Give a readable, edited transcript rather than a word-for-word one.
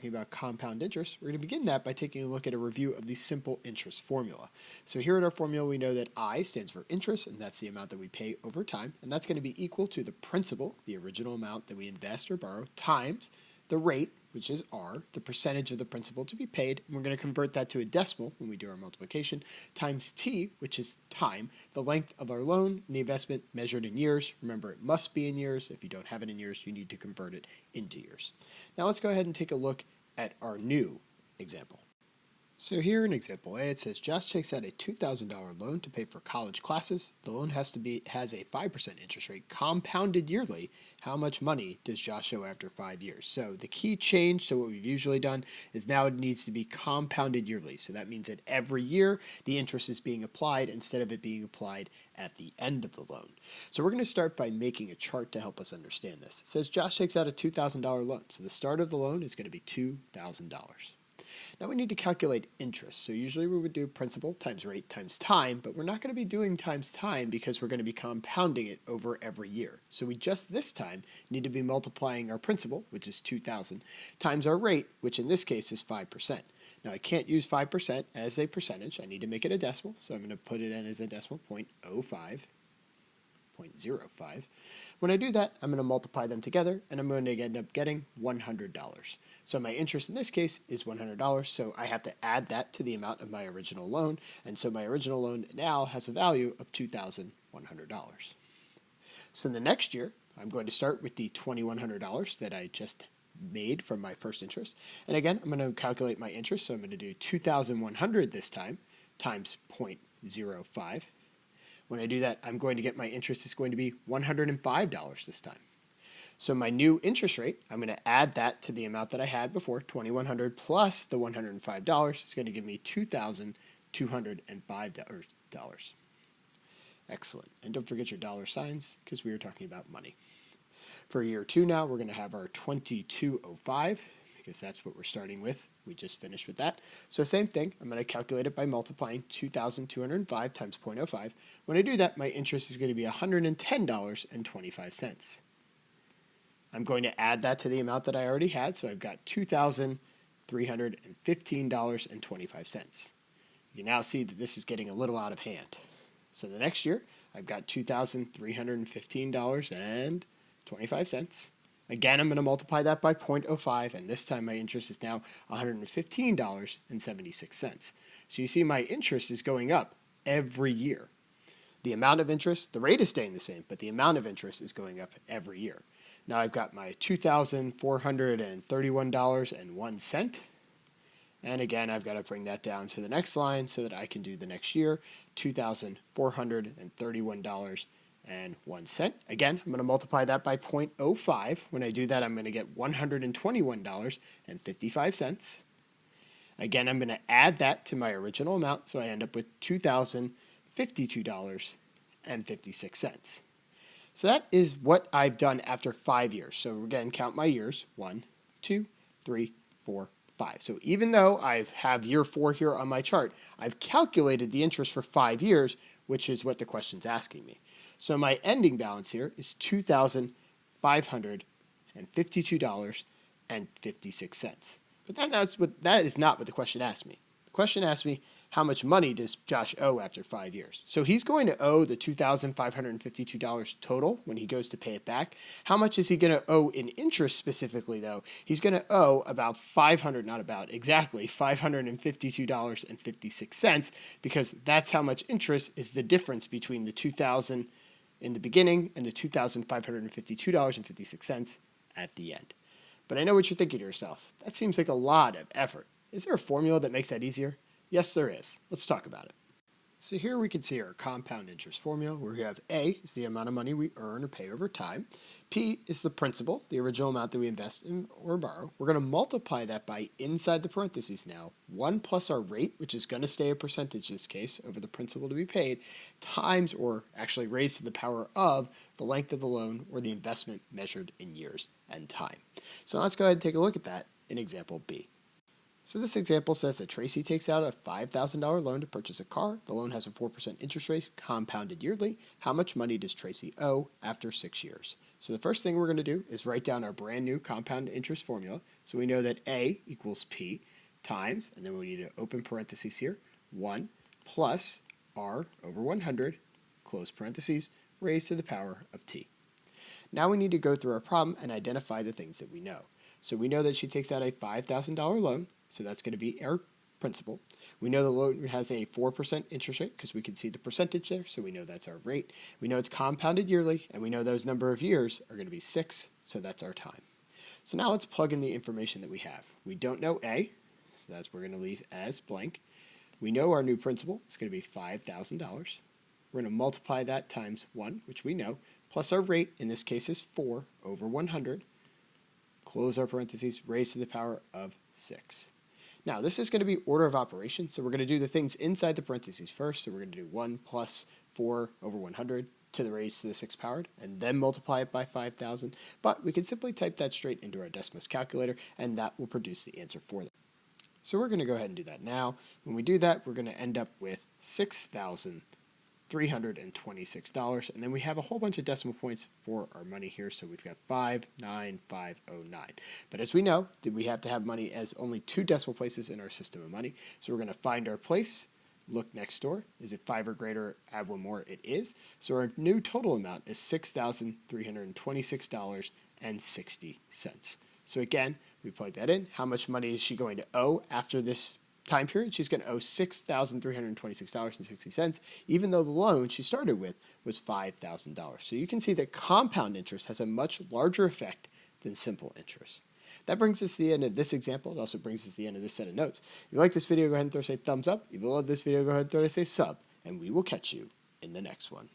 talking about compound interest, we're going to begin that by taking a look at a review of the simple interest formula. So here at our formula, we know that I stands for interest, and that's the amount that we pay over time, and that's going to be equal to the principal, the original amount that we invest or borrow, times the rate, which is R, the percentage of the principal to be paid, and we're going to convert that to a decimal when we do our multiplication, times T, which is time, the length of our loan, and the investment measured in years. Remember, it must be in years. If you don't have it in years, you need to convert it into years. Now let's go ahead and take a look at our new example. So here in example A, it says Josh takes out a $2,000 loan to pay for college classes. The loan has a 5% interest rate compounded yearly. How much money does Josh owe after 5 years? So the key change to what we've usually done is now it needs to be compounded yearly. So that means that every year the interest is being applied instead of it being applied at the end of the loan. So we're going to start by making a chart to help us understand this. It says Josh takes out a $2,000 loan. So the start of the loan is going to be $2,000. Now we need to calculate interest. So usually we would do principal times rate times time, but we're not going to be doing times time because we're going to be compounding it over every year. So we just this time need to be multiplying our principal, which is 2,000, times our rate, which in this case is 5%. Now I can't use 5% as a percentage. I need to make it a decimal, so I'm going to put it in as a decimal, 0.05. 0.05. When I do that, I'm going to multiply them together, and I'm going to end up getting $100. So my interest in this case is $100, so I have to add that to the amount of my original loan, and so my original loan now has a value of $2,100. So the next year, I'm going to start with the $2,100 that I just made from my first interest, and again, I'm going to calculate my interest, so I'm going to do $2,100 this time, times 0.05. When I do that, I'm going to get my interest is going to be $105 this time. So my new interest rate, I'm going to add that to the amount that I had before, $2,100 plus the $105 is going to give me $2,205. Excellent. And don't forget your dollar signs because we were talking about money. For year 2 now, we're going to have our 2205 because that's what we're starting with. We just finished with that. So same thing, I'm going to calculate it by multiplying 2,205 times 0.05. When I do that, my interest is going to be $110.25. I'm going to add that to the amount that I already had, so I've got $2,315.25. You can now see that this is getting a little out of hand. So the next year, I've got $2,315.25. Again, I'm going to multiply that by 0.05, and this time my interest is now $115.76. So you see my interest is going up every year. The amount of interest, the rate is staying the same, but the amount of interest is going up every year. Now I've got my $2,431.01. And again, I've got to bring that down to the next line so that I can do the next year, $2,431.01. Again, I'm going to multiply that by 0.05. When I do that, I'm going to get $121.55. Again, I'm going to add that to my original amount, so I end up with $2,052.56. So that is what I've done after 5 years. So again, count my years. 1, 2, 3, 4, 5. So even though I have year 4 here on my chart, I've calculated the interest for 5 years, which is what the question's asking me. So my ending balance here is $2,552.56. But that is not what the question asked me. The question asked me, how much money does Josh owe after 5 years? So he's going to owe the $2,552 total when he goes to pay it back. How much is he going to owe in interest specifically, though? He's going to owe about $552.56 because that's how much interest is the difference between the $2,000 in the beginning and the $2,552.56 at the end. But I know what you're thinking to yourself. That seems like a lot of effort. Is there a formula that makes that easier? Yes, there is. Let's talk about it. So here we can see our compound interest formula where we have A is the amount of money we earn or pay over time. P is the principal, the original amount that we invest in or borrow. We're going to multiply that by inside the parentheses now, 1 plus our rate, which is going to stay a percentage in this case over the principal to be paid, times or actually raised to the power of the length of the loan or the investment measured in years and time. So let's go ahead and take a look at that in example B. So this example says that Tracy takes out a $5,000 loan to purchase a car. The loan has a 4% interest rate compounded yearly. How much money does Tracy owe after 6 years? So the first thing we're going to do is write down our brand new compound interest formula. So we know that A equals P times, and then we need to open parentheses here, 1 plus R over 100, close parentheses, raised to the power of T. Now we need to go through our problem and identify the things that we know. So we know that she takes out a $5,000 loan, so that's going to be our principal. We know the loan has a 4% interest rate because we can see the percentage there, so we know that's our rate. We know it's compounded yearly, and we know those number of years are going to be 6, so that's our time. So now let's plug in the information that we have. We don't know A, so that's we're going to leave as blank. We know our new principal is going to be $5,000. We're going to multiply that times 1, which we know, plus our rate, in this case is 4 over 100. Close our parentheses, raised to the power of 6. Now, this is going to be order of operations, so we're going to do the things inside the parentheses first. So we're going to do 1 plus 4 over 100 to the raised to the 6 powered, and then multiply it by 5,000. But we can simply type that straight into our Desmos calculator, and that will produce the answer for them. So we're going to go ahead and do that now. When we do that, we're going to end up with $6,326, and then we have a whole bunch of decimal points for our money here, so we've got 59509. But as we know, that we have to have money as only 2 decimal places in our system of money, so we're going to find our place, look next door. Is it 5 or greater? Add 1 more. It is. So our new total amount is $6,326.60. So again, we plug that in. How much money is she going to owe after this time period? She's going to owe $6,326.60, even though the loan she started with was $5,000. So you can see that compound interest has a much larger effect than simple interest. That brings us to the end of this example. It also brings us to the end of this set of notes. If you like this video, go ahead and throw us a thumbs up. If you love this video, go ahead and throw us a sub, and we will catch you in the next one.